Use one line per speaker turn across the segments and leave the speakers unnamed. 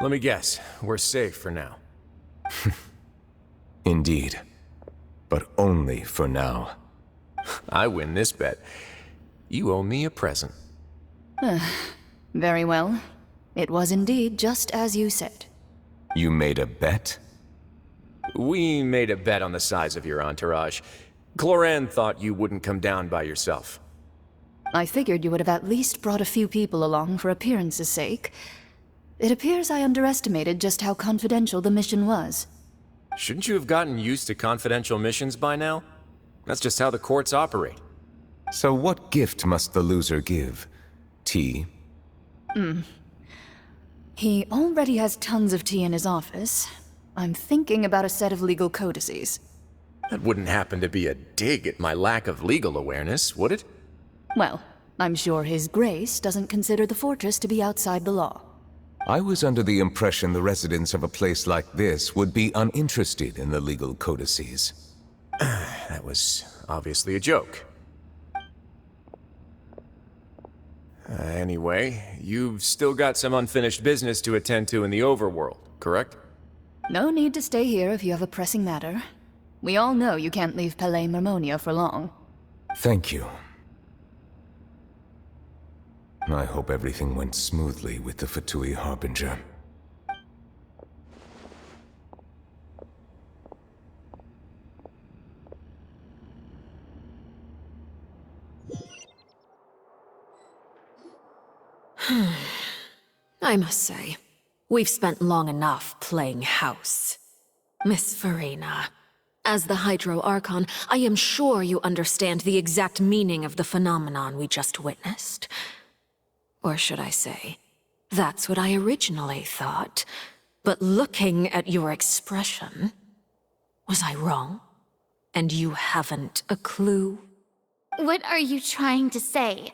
Let me guess, we're safe for now.
Indeed. But only for now.
I win this bet. You owe me a present.
Very well. It was indeed just as you said.
You made a bet?
We made a bet on the size of your entourage. Cloran thought you wouldn't come down by yourself.
I figured you would have at least brought a few people along for appearance's sake. It appears I underestimated just how confidential the mission was.
Shouldn't you have gotten used to confidential missions by now? That's just how the courts operate.
So what gift must the loser give? Tea?
He already has tons of tea in his office. I'm thinking about a set of legal codices.
That wouldn't happen to be a dig at my lack of legal awareness, would it?
Well, I'm sure His Grace doesn't consider the fortress to be outside the law.
I was under the impression the residents of a place like this would be uninterested in the legal codices.
That was obviously a joke. Anyway, you've still got some unfinished business to attend to in the overworld, correct?
No need to stay here if you have a pressing matter. We all know you can't leave Palais Mermonia for long.
Thank you. I hope everything went smoothly with the Fatui Harbinger.
I must say, we've spent long enough playing house. Miss Furina, as the Hydro Archon, I am sure you understand the exact meaning of the phenomenon we just witnessed. Or should I say, that's what I originally thought. But looking at your expression, was I wrong? And you haven't a clue?
What are you trying to say?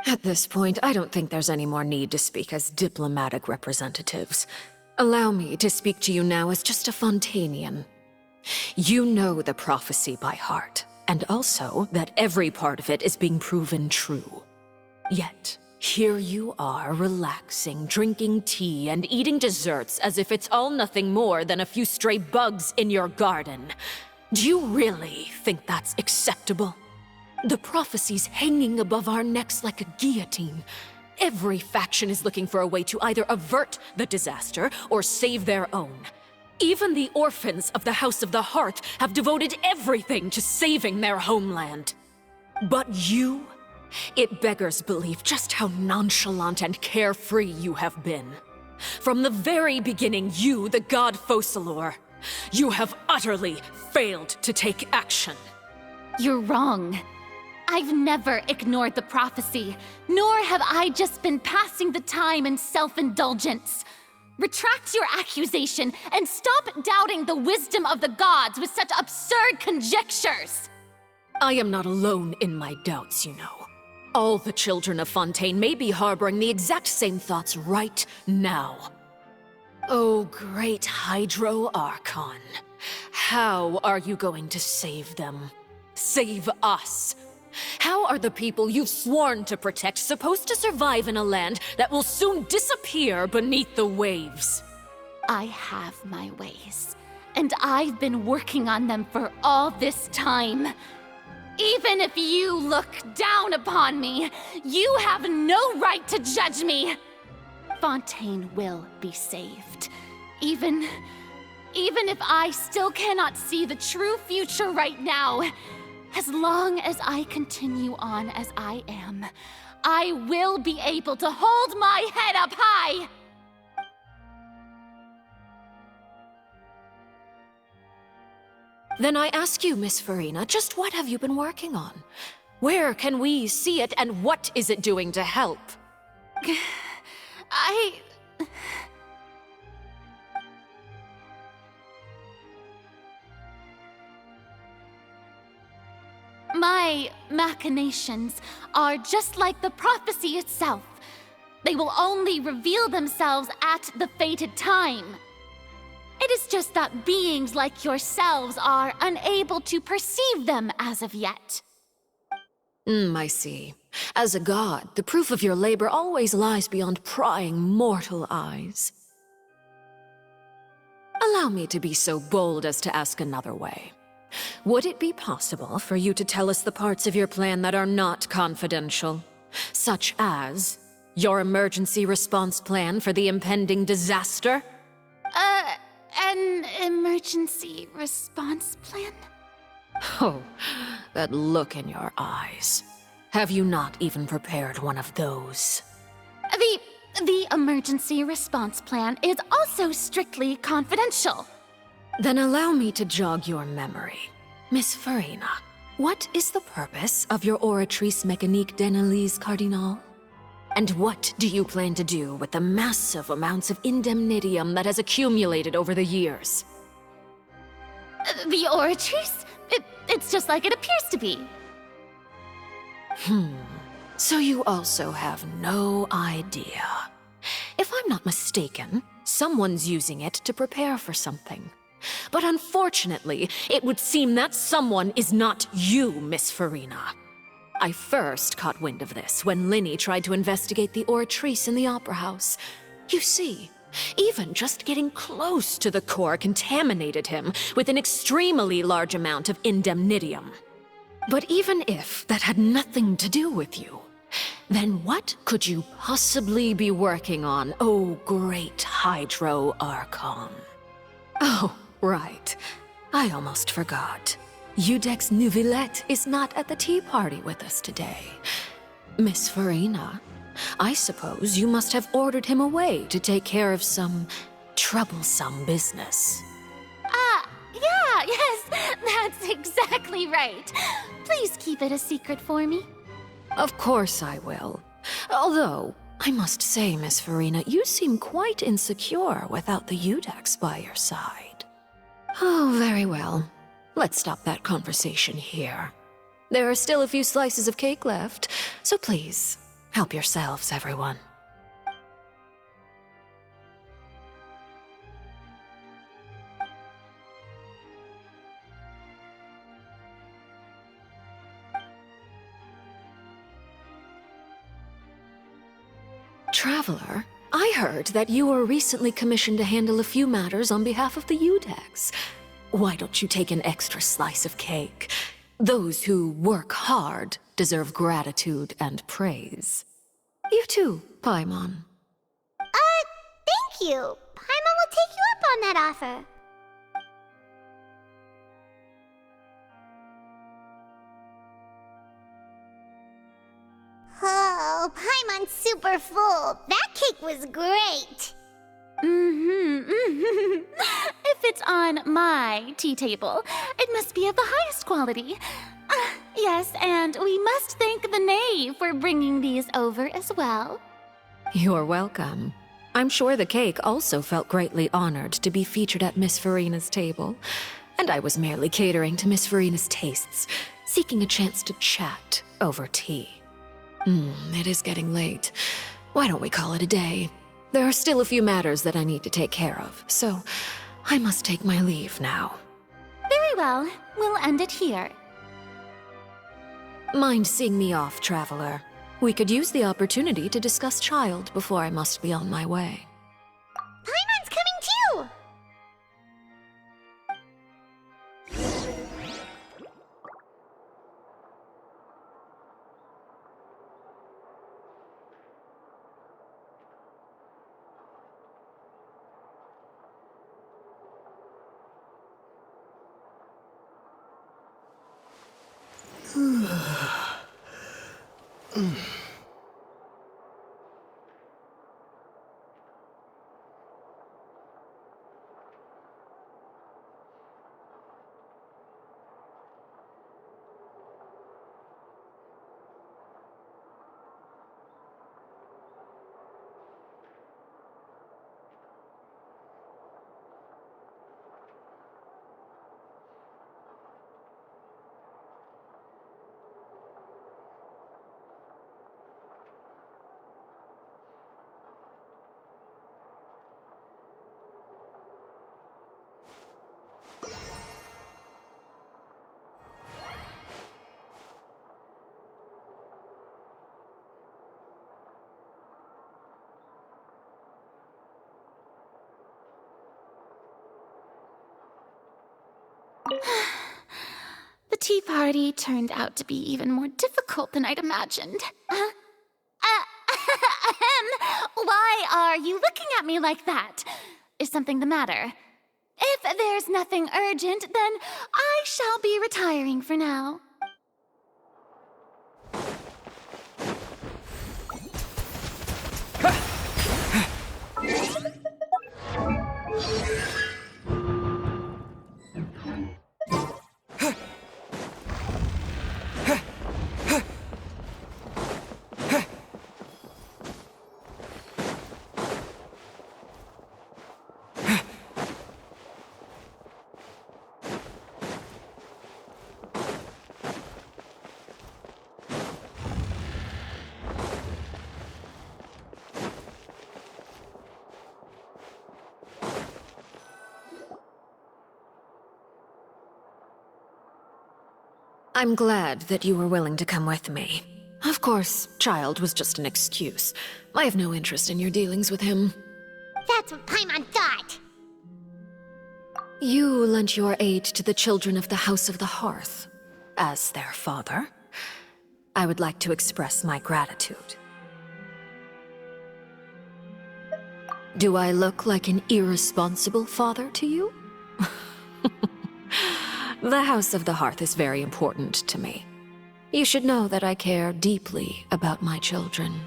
At this point, I don't think there's any more need to speak as diplomatic representatives. Allow me to speak to you now as just a Fontanian. You know the prophecy by heart, and also that every part of it is being proven true. Yet, here you are, relaxing, drinking tea, and eating desserts as if it's all nothing more than a few stray bugs in your garden. Do you really think that's acceptable? The prophecy's hanging above our necks like a guillotine. Every faction is looking for a way to either avert the disaster or save their own. Even the orphans of the House of the Hearth have devoted everything to saving their homeland. But you? It beggars belief just how nonchalant and carefree you have been. From the very beginning, you, the god Focalor, you have utterly failed to take action.
You're wrong. I've never ignored the prophecy, nor have I just been passing the time in self-indulgence. Retract your accusation and stop doubting the wisdom of the gods with such absurd conjectures.
I am not alone in my doubts, you know. All the children of Fontaine may be harboring the exact same thoughts right now. Oh, great Hydro Archon. How are you going to save them? Save us? How are the people you've sworn to protect supposed to survive in a land that will soon disappear beneath the waves?
I have my ways, and I've been working on them for all this time. Even if you look down upon me, you have no right to judge me. Fontaine will be saved. Even if I still cannot see the true future right now, as long as I continue on as I am, I will be able to hold my head up high.
Then I ask you, Miss Furina, just what have you been working on? Where can we see it, and what is it doing to help?
My machinations are just like the prophecy itself. They will only reveal themselves at the fated time. It is just that beings like yourselves are unable to perceive them as of yet.
I see. As a god, the proof of your labor always lies beyond prying mortal eyes. Allow me to be so bold as to ask another way. Would it be possible for you to tell us the parts of your plan that are not confidential? Such as your emergency response plan for the impending disaster?
An emergency response plan?
Oh, that look in your eyes. Have you not even prepared one of those?
The emergency response plan is also strictly confidential.
Then allow me to jog your memory. Miss Farina, what is the purpose of your Oratrice Mécanique d'Analyse Cardinal? And what do you plan to do with the massive amounts of indemnitium that has accumulated over the years?
The Oratrice? It's just like it appears to be.
So you also have no idea. If I'm not mistaken, someone's using it to prepare for something. But unfortunately, it would seem that someone is not you, Miss Farina. I first caught wind of this when Linny tried to investigate the Oratrice in the Opera House. You see, even just getting close to the core contaminated him with an extremely large amount of indemnitium. But even if that had nothing to do with you, then what could you possibly be working on, oh great Hydro Archon? Oh, right. I almost forgot. Udex Neuvillette is not at the tea party with us today. Miss Farina, I suppose you must have ordered him away to take care of some troublesome business.
Yeah, yes, that's exactly right. Please keep it a secret for me.
Of course I will. Although, I must say, Miss Farina, you seem quite insecure without the Udex by your side. Oh, very well. Let's stop that conversation here. There are still a few slices of cake left, so please, help yourselves, everyone. Traveler, I heard that you were recently commissioned to handle a few matters on behalf of the Udex. Why don't you take an extra slice of cake? Those who work hard deserve gratitude and praise. You too, Paimon.
Thank you. Paimon will take you up on that offer. Oh, Paimon's super full. That cake was great.
If it's on my tea table, it must be of the highest quality. Yes, and we must thank the knave for bringing these over as well.
You're welcome. I'm sure the cake also felt greatly honored to be featured at Miss Farina's table. And I was merely catering to Miss Farina's tastes, seeking a chance to chat over tea. It is getting late. Why don't we call it a day? There are still a few matters that I need to take care of, so I must take my leave now.
Very well, we'll end it here.
Mind seeing me off, Traveler? We could use the opportunity to discuss Child before I must be on my way.
Paimon's coming too.
tea party turned out to be even more difficult than I'd imagined. Why are you looking at me like that? Is something the matter? If there's nothing urgent, then I shall be retiring for now.
I'm glad that you were willing to come with me. Of course, child was just an excuse. I have no interest in your dealings with him.
That's what Paimon thought.
You lent your aid to the children of the House of the Hearth. As their father, I would like to express my gratitude. Do I look like an irresponsible father to you? The House of the Hearth is very important to me. You should know that I care deeply about my children.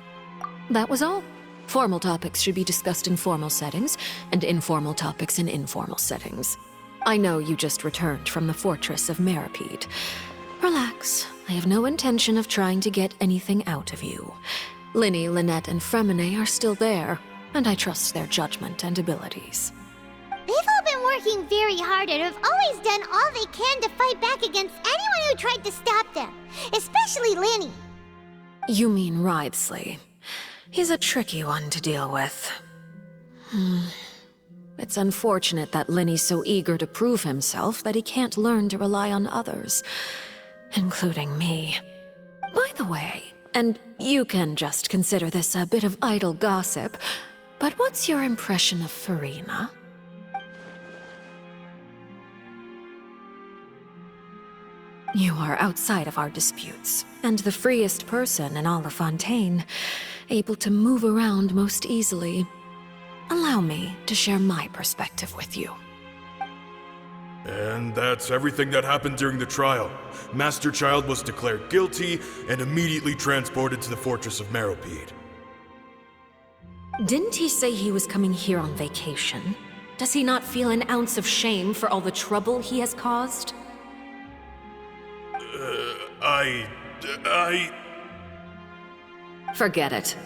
That was all. Formal topics should be discussed in formal settings, and informal topics in informal settings. I know you just returned from the fortress of Meripede. Relax. I have no intention of trying to get anything out of you. Lyney, Lynette, and Freminet are still there, and I trust their judgment and abilities.
They've all been working very hard and have always done all they can to fight back against anyone who tried to stop them, especially Lyney.
You mean Wriothesley. He's a tricky one to deal with. It's unfortunate that Lyney's so eager to prove himself that he can't learn to rely on others, including me. By the way, and you can just consider this a bit of idle gossip, but what's your impression of Furina? You are outside of our disputes, and the freest person in all of Fontaine, able to move around most easily. Allow me to share my perspective with you.
And that's everything that happened during the trial. Master Child was declared guilty and immediately transported to the Fortress of Meripede.
Didn't he say he was coming here on vacation? Does he not feel an ounce of shame for all the trouble he has caused? Forget it.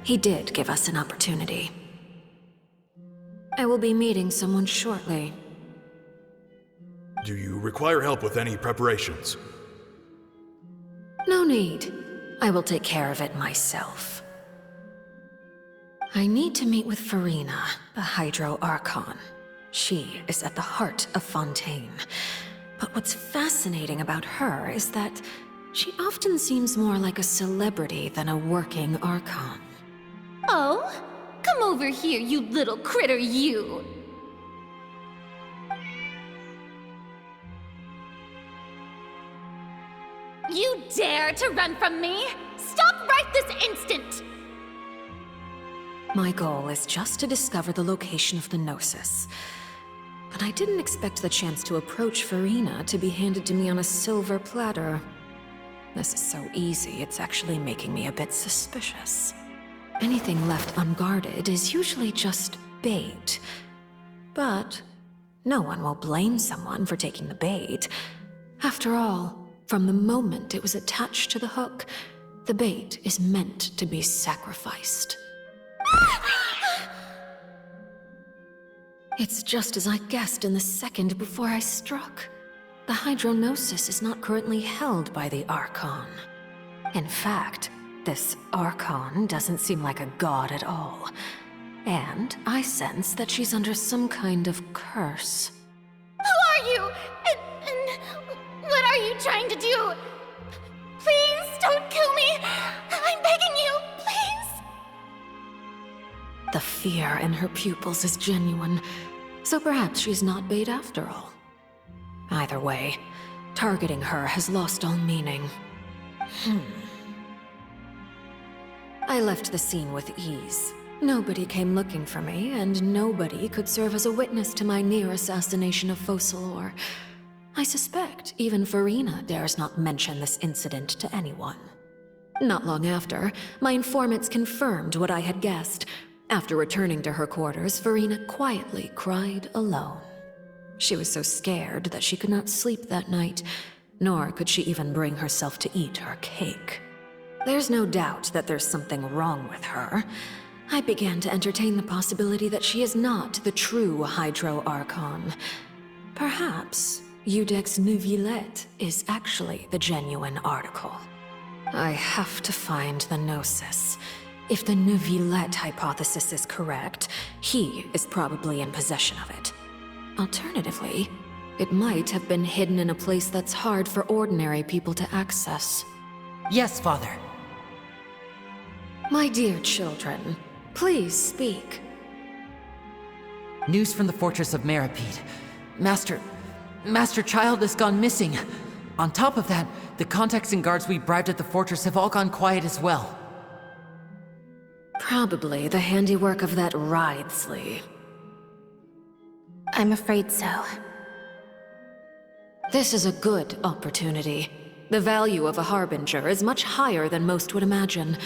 He did give us an opportunity. I will be meeting someone shortly.
Do you require help with any preparations?
No need. I will take care of it myself. I need to meet with Furina, the Hydro Archon. She is at the heart of Fontaine. But what's fascinating about her is that she often seems more like a celebrity than a working Archon.
Oh? Come over here, you little critter, you! You dare to run from me? Stop right this instant!
My goal is just to discover the location of the Gnosis. But I didn't expect the chance to approach Furina to be handed to me on a silver platter. This is so easy, it's actually making me a bit suspicious. Anything left unguarded is usually just bait. But no one will blame someone for taking the bait. After all, from the moment it was attached to the hook, the bait is meant to be sacrificed. It's just as I guessed in the second before I struck. The Hydronosis is not currently held by the Archon. In fact, this Archon doesn't seem like a god at all. And I sense that she's under some kind of curse.
Who are you? And what are you trying to do? Please don't kill me! I'm begging you, please!
The fear in her pupils is genuine, so perhaps she's not bait after all. Either way, Targeting her has lost all meaning. I left the scene with ease. Nobody came looking for me, and nobody could serve as a witness to my near assassination of Focalor. I suspect even Farina dares not mention this incident to anyone. Not long after, my informants confirmed what I had guessed. After returning to her quarters, Farina quietly cried alone. She was so scared that she could not sleep that night, nor could she even bring herself to eat her cake. There's no doubt that there's something wrong with her. I began to entertain the possibility that she is not the true Hydro Archon. Perhaps Iudex Neuvillette is actually the genuine article. I have to find the Gnosis. If the Neuvillette hypothesis is correct, he is probably in possession of it. Alternatively, it might have been hidden in a place that's hard for ordinary people to access.
Yes, Father.
My dear children, please speak.
News from the Fortress of Meripede. Master Child has gone missing. On top of that, the contacts and guards we bribed at the fortress have all gone quiet as well.
Probably the handiwork of that Wriothesley.
I'm afraid so.
This is a good opportunity. The value of a Harbinger is much higher than most would imagine.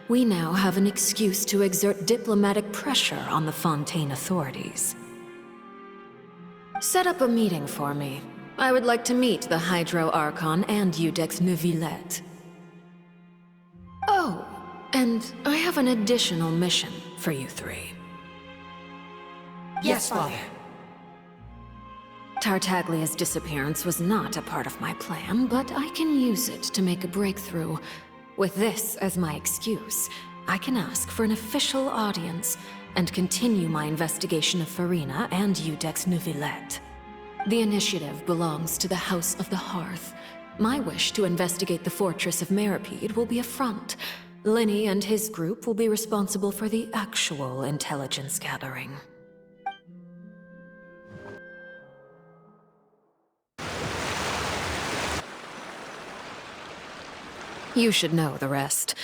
We now have an excuse to exert diplomatic pressure on the Fontaine authorities. Set up a meeting for me. I would like to meet the Hydro Archon and Iudex Neuvillette. Oh, and I have an additional mission for you three.
Yes, Father.
Tartaglia's disappearance was not a part of my plan, but I can use it to make a breakthrough. With this as my excuse, I can ask for an official audience and continue my investigation of Farina and Iudex Neuvillette. The initiative belongs to the House of the Hearth. My wish to investigate the Fortress of Meripede will be a front. Linny and his group will be responsible for the actual intelligence gathering. You should know the rest.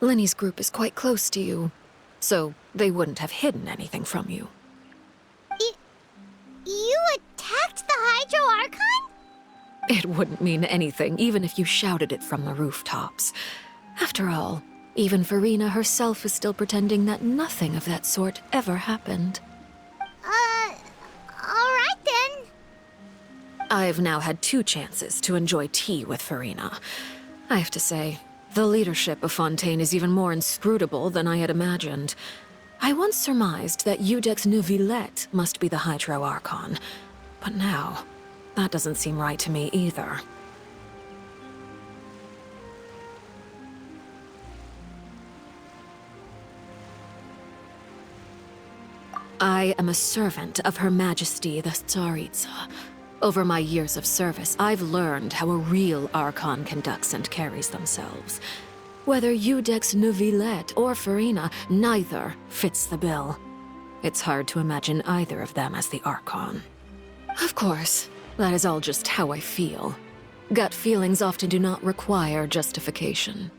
Linny's group is quite close to you, so they wouldn't have hidden anything from you.
You attacked the Hydro Archon?
It wouldn't mean anything, even if you shouted it from the rooftops. After all, even Farina herself is still pretending that nothing of that sort ever happened.
Alright then.
I've now had 2 chances to enjoy tea with Farina. I have to say, the leadership of Fontaine is even more inscrutable than I had imagined. I once surmised that Iudex Neuvillette must be the Hydro Archon, but now, that doesn't seem right to me either. I am a servant of Her Majesty the Tsaritsa. Over my years of service, I've learned how a real Archon conducts and carries themselves. Whether Iudex Neuvillette or Farina, neither fits the bill. It's hard to imagine either of them as the Archon. Of course, that is all just how I feel. Gut feelings often do not require justification.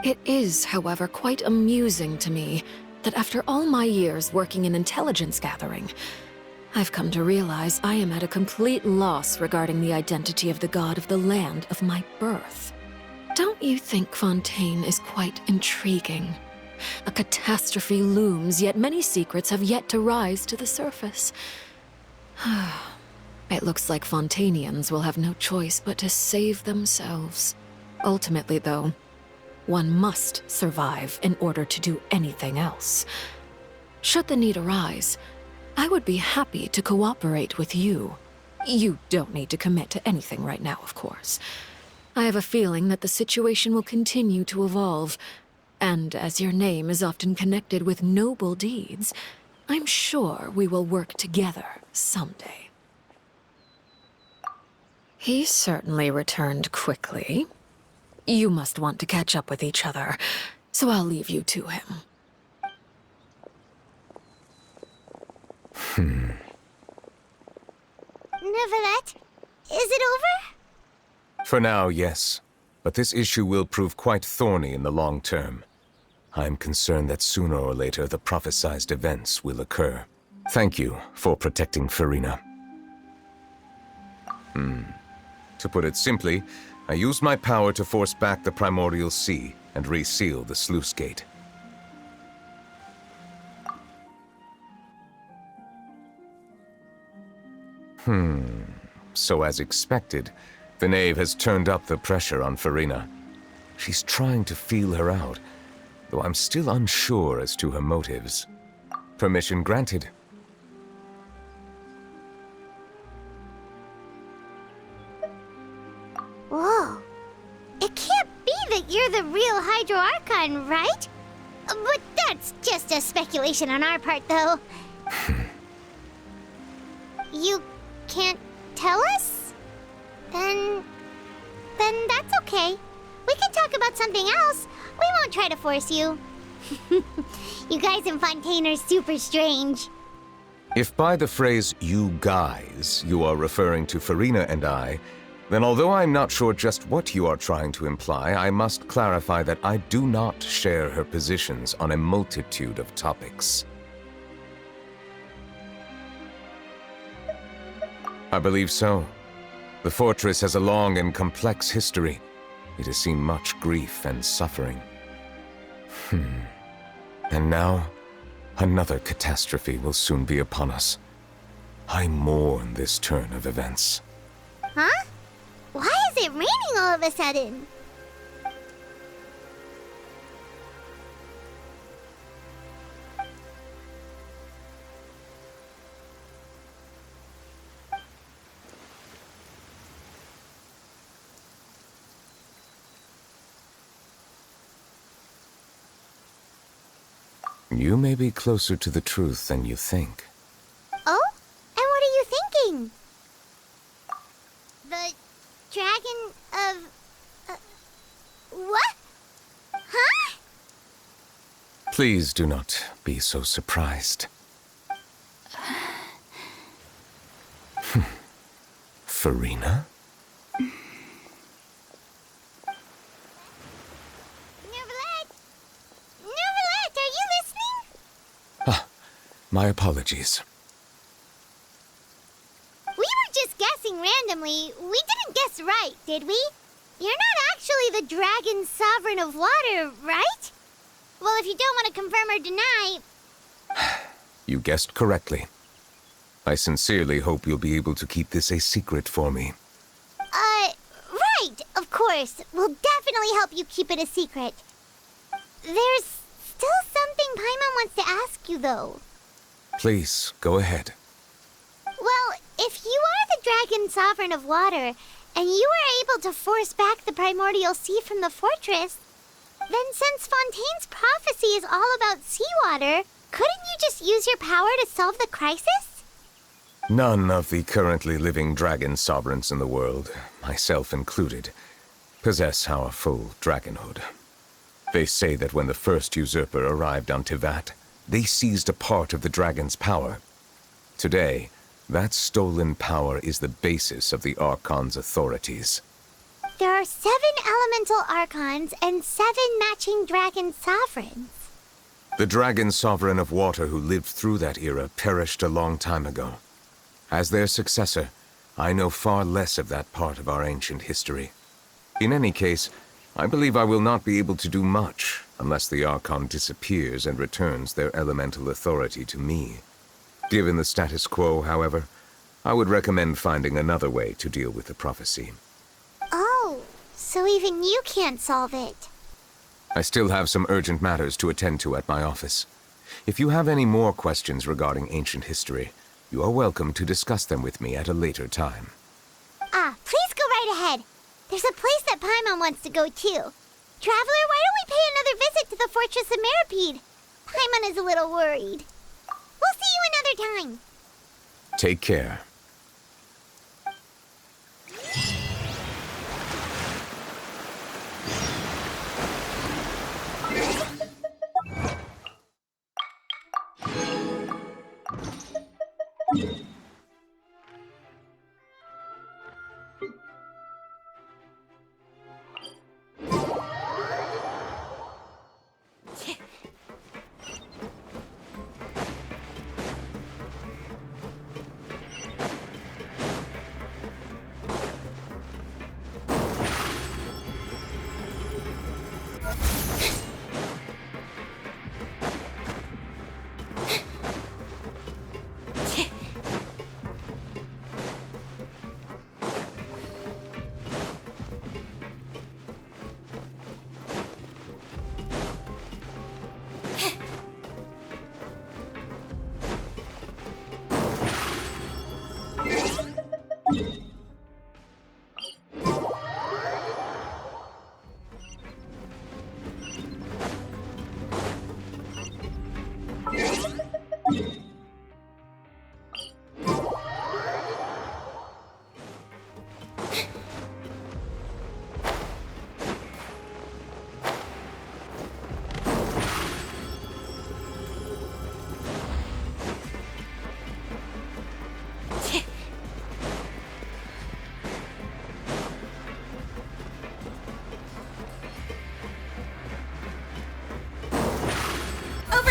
It is, however, quite amusing to me that after all my years working in intelligence gathering, I've come to realize I am at a complete loss regarding the identity of the god of the land of my birth. Don't you think Fontaine is quite intriguing? A catastrophe looms, yet many secrets have yet to rise to the surface. It looks like Fontainians will have no choice but to save themselves. Ultimately, though, one must survive in order to do anything else. Should the need arise, I would be happy to cooperate with you. You don't need to commit to anything right now, of course. I have a feeling that the situation will continue to evolve, and as your name is often connected with noble deeds, I'm sure we will work together someday. He certainly returned quickly. You must want to catch up with each other, so I'll leave you to him.
Neuvillette, is it over?
For now, yes. But this issue will prove quite thorny in the long term. I'm concerned that sooner or later the prophesized events will occur. Thank you for protecting Farina. To put it simply, I used my power to force back the Primordial Sea and reseal the sluice gate. So as expected, the Knave has turned up the pressure on Farina. She's trying to feel her out, though I'm still unsure as to her motives. Permission granted.
Whoa. It can't be that you're the real Hydro Archon, right? But that's just a speculation on our part, though. You can't tell us? Then that's okay. We can talk about something else. We won't try to force you. You guys in Fontaine are super strange.
If by the phrase, "you guys," you are referring to Farina and I, then although I'm not sure just what you are trying to imply, I must clarify that I do not share her positions on a multitude of topics. I believe so. The fortress has a long and complex history. It has seen much grief and suffering. And now, another catastrophe will soon be upon us. I mourn this turn of events.
Huh? Why is it raining all of a sudden?
You may be closer to the truth than you think.
Oh? And what are you thinking? The dragon of... what? Huh?
Please do not be so surprised. Farina?
Neuvillette, are you listening?
My apologies.
We were just guessing randomly. We didn't guess right, did we? You're not actually the dragon sovereign of water, right? Well, if you don't want to confirm or deny...
You guessed correctly. I sincerely hope you'll be able to keep this a secret for me.
Right, of course. We'll definitely help you keep it a secret. There's still something Paimon wants to ask you, though.
Please, go ahead.
Well, if you are the dragon sovereign of water, and you were able to force back the primordial sea from the fortress, then since Fontaine's prophecy is all about seawater, couldn't you just use your power to solve the crisis?
None of the currently living dragon sovereigns in the world, myself included, possess our full dragonhood. They say that when the first usurper arrived on Tivat, they seized a part of the dragon's power. Today, that stolen power is the basis of the Archon's authorities.
There are 7 elemental archons and 7 matching dragon sovereigns.
The dragon sovereign of water who lived through that era perished a long time ago. As their successor, I know far less of that part of our ancient history. In any case, I believe I will not be able to do much unless the Archon disappears and returns their elemental authority to me. Given the status quo, however, I would recommend finding another way to deal with the prophecy.
Oh, so even you can't solve it.
I still have some urgent matters to attend to at my office. If you have any more questions regarding ancient history, you are welcome to discuss them with me at a later time.
Please go right ahead. There's a place that Paimon wants to go too. Traveler, why don't we pay another visit to the Fortress of Meropide? Paimon is a little worried. We'll see you another time.
Take care.
Over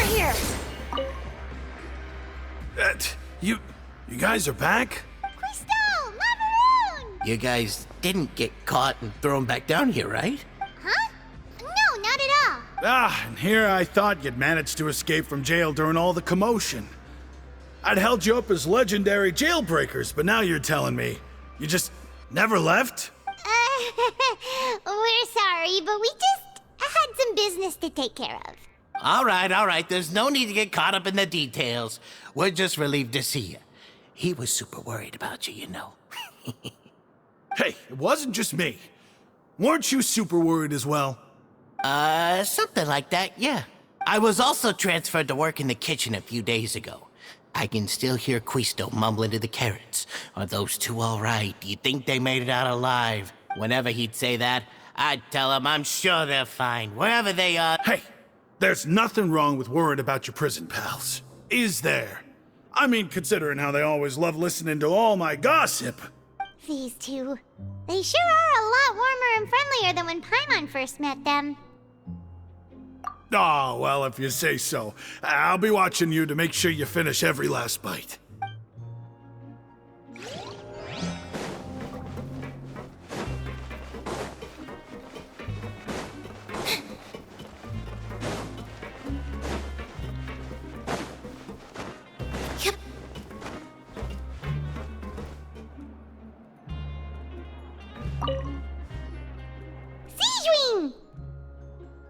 here!
You guys are back?
Crystal! Macaroon!
You guys didn't get caught and thrown back down here, right?
Huh? No, not at all.
Ah, and here I thought you'd managed to escape from jail during all the commotion. I'd held you up as legendary jailbreakers, but now you're telling me you just never left?
We're sorry, but we just had some business to take care of.
All right. There's no need to get caught up in the details. We're just relieved to see you. He was super worried about you, you know.
Hey, it wasn't just me. Weren't you super worried as well?
Something like that, yeah. I was also transferred to work in the kitchen a few days ago. I can still hear Quisto mumbling to the carrots. Are those two all right? Do you think they made it out alive? Whenever he'd say that, I'd tell him I'm sure they're fine, wherever they are.
Hey, there's nothing wrong with worrying about your prison pals. Is there? I mean, considering how they always love listening to all my gossip.
These two. They sure are a lot warmer and friendlier than when Paimon first met them.
Oh, well, if you say so. I'll be watching you to make sure you finish every last bite.
Sejuin!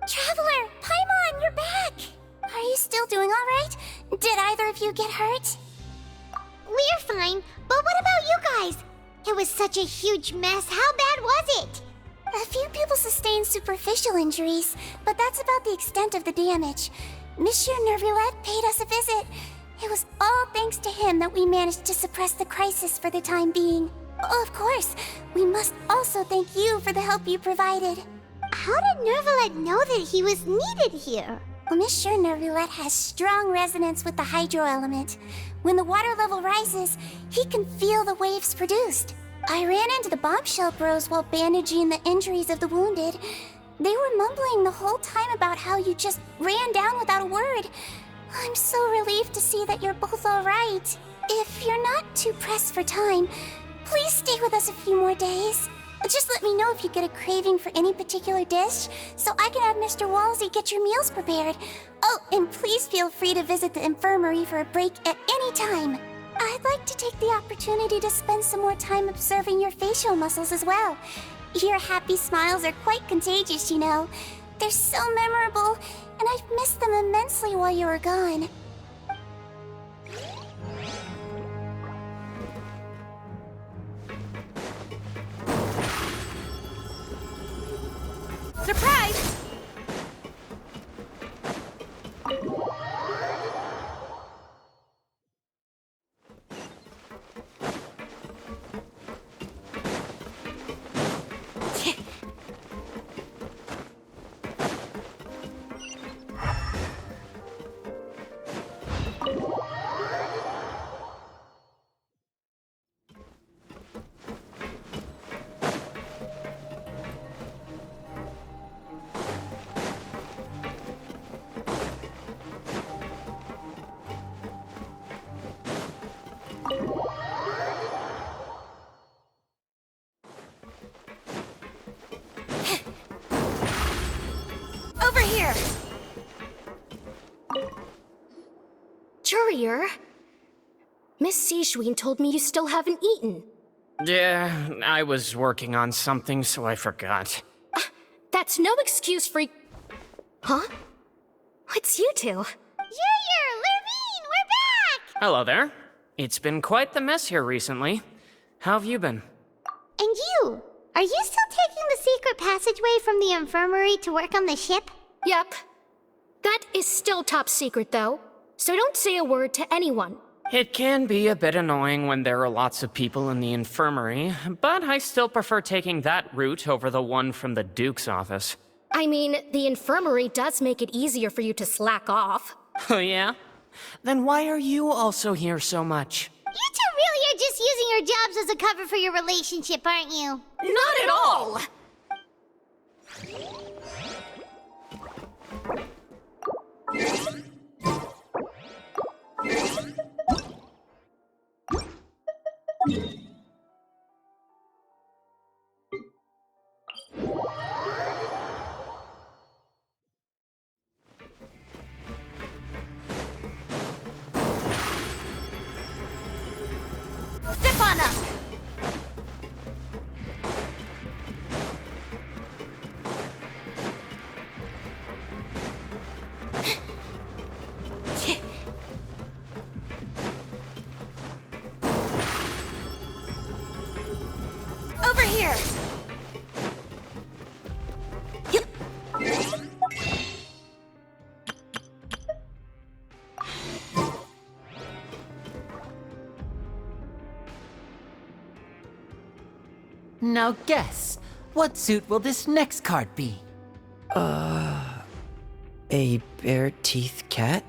Traveler, Paimon, you're back! Are you still doing all right? Did either of you get hurt? We're fine, but what about you guys? It was such a huge mess. How bad was it? A few people sustained superficial injuries, but that's about the extent of the damage. Monsieur Nervulette paid us a visit. It was all thanks to him that we managed to suppress the crisis for the time being. Of course, we must also thank you for the help you provided. How did Nervulette know that he was needed here? Well, Monsieur Nervulette has strong resonance with the hydro element. When the water level rises, he can feel the waves produced. I ran into the bombshell bros while bandaging the injuries of the wounded. They were mumbling the whole time about how you just ran down without a word. I'm so relieved to see that you're both all right. If you're not too pressed for time, please stay with us a few more days. Just let me know if you get a craving for any particular dish, so I can have Mr. Walsey get your meals prepared. Oh, and please feel free to visit the infirmary for a break at any time. I'd like to take the opportunity to spend some more time observing your facial muscles as well. Your happy smiles are quite contagious, you know. They're so memorable, and I've missed them immensely while you were gone. Surprise! Over here!
Courier? Miss Sejuin told me you still haven't eaten.
Yeah, I was working on something, so I forgot.
That's no excuse for... Huh? It's you two.
Lurvine, we're back!
Hello there. It's been quite the mess here recently. How have you been?
And you? Are you still taking the secret passageway from the infirmary to work on the ship?
Yep. That is still top secret, though. So don't say a word to anyone.
It can be a bit annoying when there are lots of people in the infirmary, but I still prefer taking that route over the one from the Duke's office.
I mean, the infirmary does make it easier for you to slack off.
Oh yeah? Then why are you also here so much?
You two really are just using your jobs as a cover for your relationship, aren't you?
Not at all!
Step on up! Over here!
Now guess, what suit will this next card be?
A bare-teeth cat?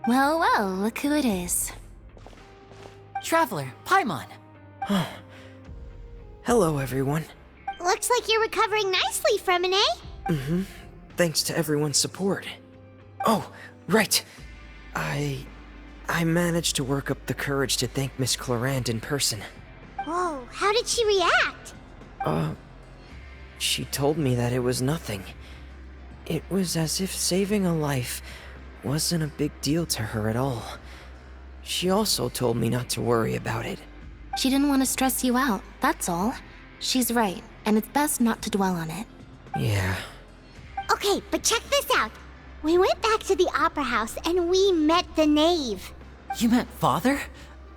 Well, well, look who it is.
Traveler, Paimon.
Hello, everyone.
Looks like you're recovering nicely from it, eh?
Thanks to everyone's support. Oh, right. I managed to work up the courage to thank Miss Clorand in person.
Whoa, how did she react?
She told me that it was nothing. It was as if saving a life wasn't a big deal to her at all. She also told me not to worry about it.
She didn't want to stress you out, that's all. She's right, and it's best not to dwell on it.
Yeah.
Okay, but check this out. We went back to the opera house and we met the knave.
You met Father?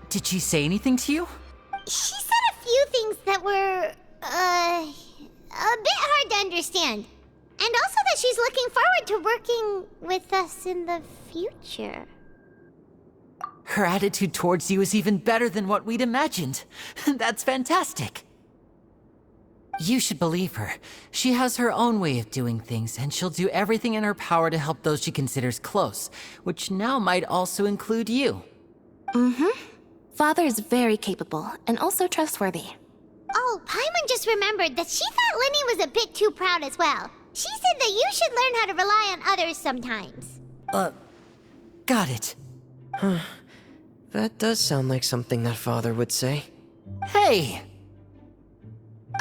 Did she say anything to you?
She said a few things that were, a bit hard to understand. And also that she's looking forward to working with us in the future.
Her attitude towards you is even better than what we'd imagined. That's fantastic. You should believe her. She has her own way of doing things, and she'll do everything in her power to help those she considers close, which now might also include you.
Father is very capable, and also trustworthy.
Oh, Paimon just remembered that she thought Lenny was a bit too proud as well. She said that you should learn how to rely on others sometimes.
Got it.
That does sound like something that Father would say.
Hey!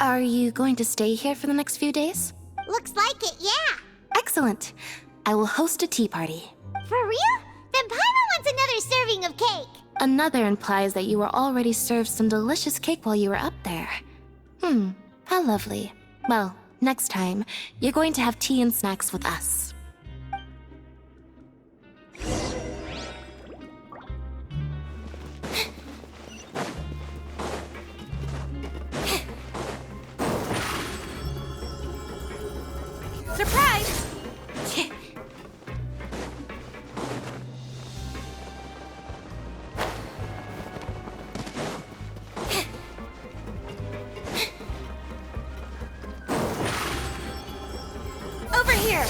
Are you going to stay here for the next few days?
Looks like it, yeah.
Excellent. I will host a tea party.
For real? Then Paimon wants another serving of cake.
Another implies that you were already served some delicious cake while you were up there. How lovely. Well, next time, you're going to have tea and snacks with us. Surprise! Over here!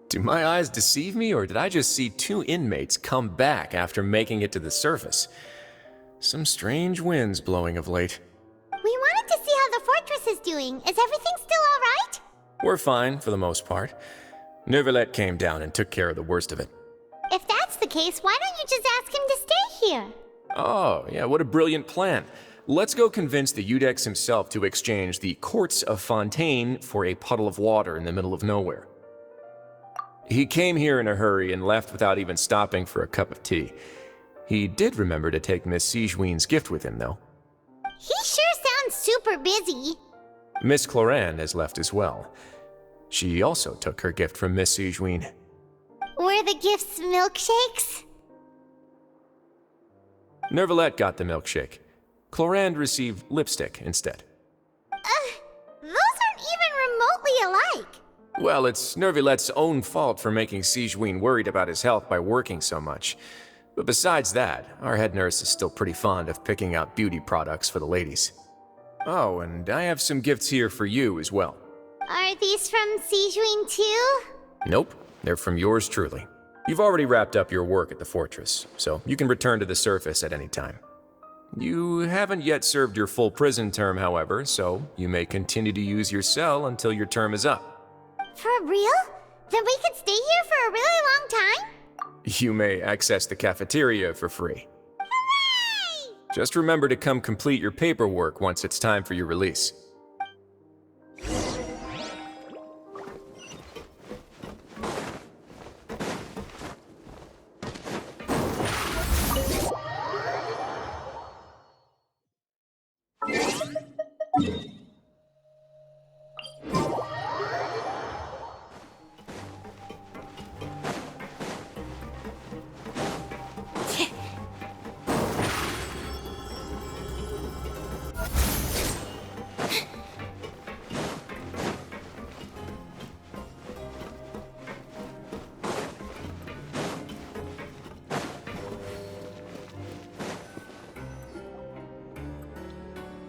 Do my eyes deceive me, or did I just see two inmates come back after making it to the surface? Some strange winds blowing of late.
We wanted to see how the fortress is doing. Is everything still alright?
We're fine, for the most part. Neuvillette came down and took care of the worst of it.
If that's the case, why don't you just ask him to stay here?
Oh, yeah, what a brilliant plan. Let's go convince the Iudex himself to exchange the Courts of Fontaine for a puddle of water in the middle of nowhere. He came here in a hurry and left without even stopping for a cup of tea. He did remember to take Miss Sigewinne's gift with him, though.
He sure sounds super busy.
Miss Clorand has left as well. She also took her gift from Miss Sigewinne.
Were the gifts milkshakes?
Neuvillette got the milkshake. Clorinde received lipstick instead.
Those aren't even remotely alike.
Well, it's Neuvillette's own fault for making Sigewinne worried about his health by working so much. But besides that, our head nurse is still pretty fond of picking out beauty products for the ladies. Oh, and I have some gifts here for you as well.
Are these from Sigewinne too?
Nope, they're from yours truly. You've already wrapped up your work at the fortress, so you can return to the surface at any time. You haven't yet served your full prison term, however, so you may continue to use your cell until your term is up.
For real? Then we could stay here for a really long time?
You may access the cafeteria for free.
Hooray!
Just remember to come complete your paperwork once it's time for your release.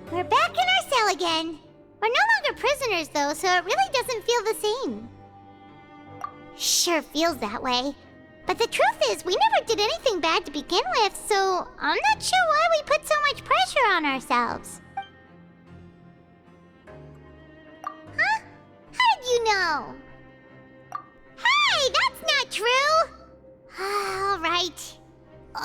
We're back in our cell again. We're no longer prisoners, though, so it really doesn't feel the same. Sure feels that way. But the truth is, we never did anything bad to begin with, so I'm not sure why we put so much pressure on ourselves. Huh? How did you know? Hey, that's not true! All right.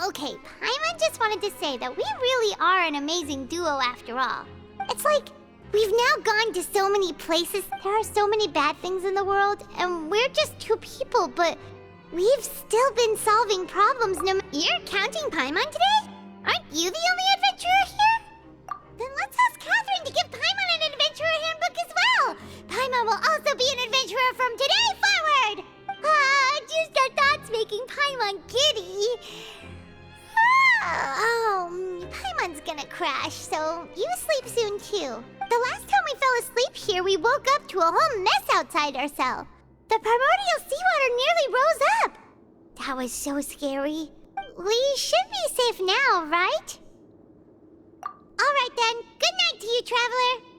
Okay, Paimon just wanted to say that we really are an amazing duo after all. It's like, we've now gone to so many places, there are so many bad things in the world, and we're just two people, but we've still been solving problems You're counting Paimon today? Aren't you the only adventurer here? Then let's ask Catherine to give Paimon an adventurer handbook as well! Paimon will also be an adventurer from today forward! Just our thoughts making Paimon giddy. Paimon's gonna crash, so you sleep soon too. The last time we fell asleep here, we woke up to a whole mess outside our cell. The primordial seawater nearly rose up. That was so scary. We should be safe now, right? Alright then, good night to you, Traveler.